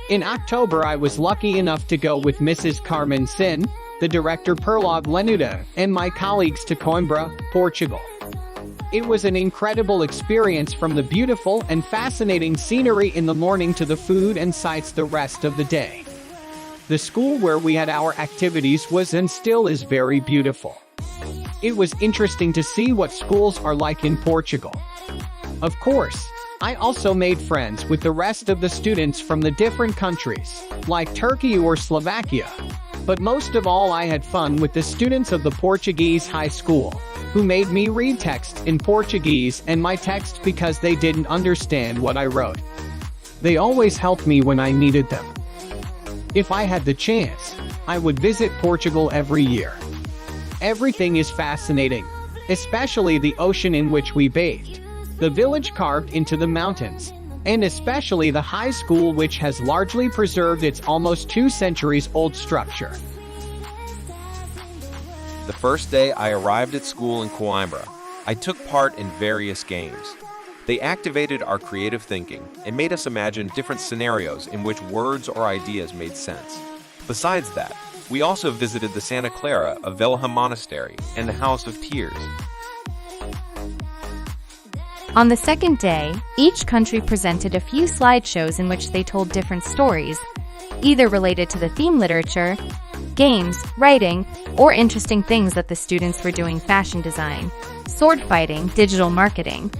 In October, I was lucky enough to go with Mrs. Carmen Sin, the director Perlog Lenuda, and my colleagues to Coimbra, Portugal. It was an incredible experience, from the beautiful and fascinating scenery in the morning to the food and sights the rest of the day. The school where we had our activities was and still is very beautiful. It was interesting to see what schools are like in Portugal. Of course, I also made friends with the rest of the students from the different countries, like Turkey or Slovakia. But most of all, I had fun with the students of the Portuguese high school, who made me read texts in Portuguese and my text because they didn't understand what I wrote. They always helped me when I needed them. If I had the chance, I would visit Portugal every year. Everything is fascinating, especially the ocean in which we bathed, the village carved into the mountains, and especially the high school, which has largely preserved its almost 2 centuries old structure. The first day I arrived at school in Coimbra, I took part in various games. They activated our creative thinking and made us imagine different scenarios in which words or ideas made sense. Besides that, we also visited the Santa Clara of Velha Monastery and the House of Tears. On the second day, each country presented a few slideshows in which they told different stories, either related to the theme literature, games, writing, or interesting things that the students were doing: fashion design, sword fighting, digital marketing.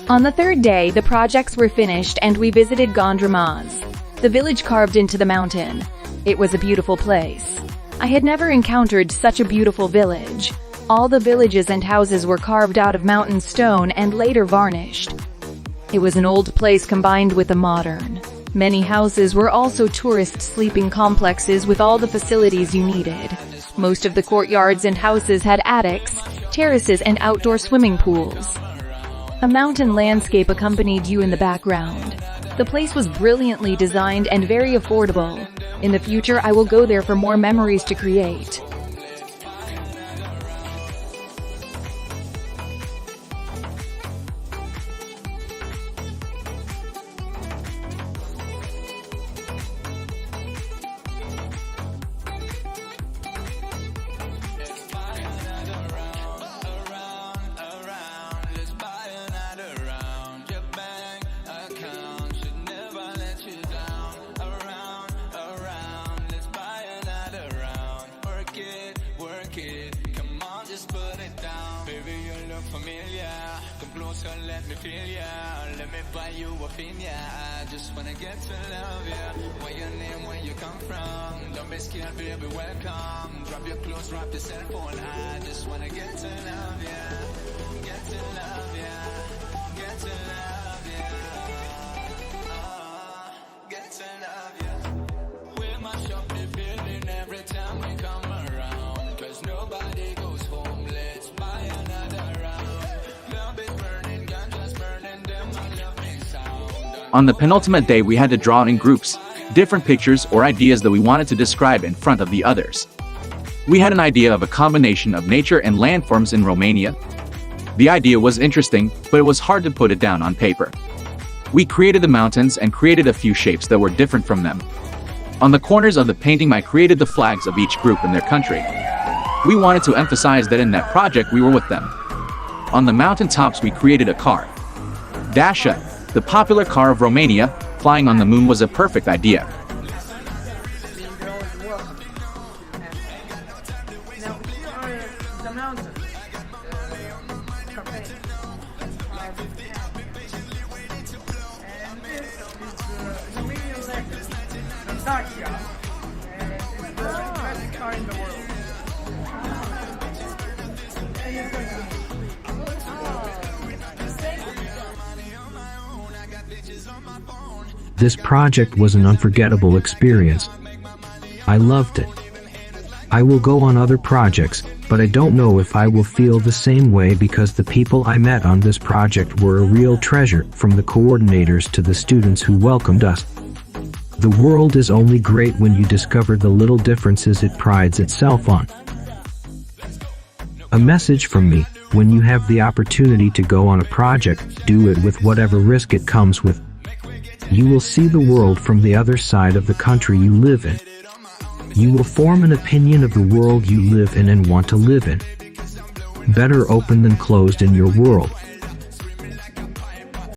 On the third day, the projects were finished and we visited Gondramas, the village carved into the mountain. It was a beautiful place. I had never encountered such a beautiful village. All the villages and houses were carved out of mountain stone and later varnished. It was an old place combined with a modern. Many houses were also tourist sleeping complexes with all the facilities you needed. Most of the courtyards and houses had attics, terraces, and outdoor swimming pools. A mountain landscape accompanied you in the background. The place was brilliantly designed and very affordable. In the future, I will go there for more memories to create. Let me feel ya, let me buy you a pin, yeah. I just wanna get to love ya. What your name, where you come from? Don't be scared, baby, welcome. Drop your clothes, drop your cell phone. I just wanna get to love ya. Get to love ya. Get to love ya. Get to love ya. We mash up the building every time we come around. Cause nobody goes home, let's buy another round. Love is burning. On the penultimate day, we had to draw in groups, different pictures or ideas that we wanted to describe in front of the others. We had an idea of a combination of nature and landforms in Romania. The idea was interesting, but it was hard to put it down on paper. We created the mountains and created a few shapes that were different from them. On the corners of the painting, I created the flags of each group and their country. We wanted to emphasize that in that project we were with them. On the mountain tops, we created a car. Dasha, the popular car of Romania, flying on the moon was a perfect idea. This project was an unforgettable experience. I loved it. I will go on other projects, but I don't know if I will feel the same way because the people I met on this project were a real treasure, from the coordinators to the students who welcomed us. The world is only great when you discover the little differences it prides itself on. A message from me: when you have the opportunity to go on a project, do it with whatever risk it comes with. You will see the world from the other side of the country you live in. You will form an opinion of the world you live in and want to live in. Better open than closed in your world.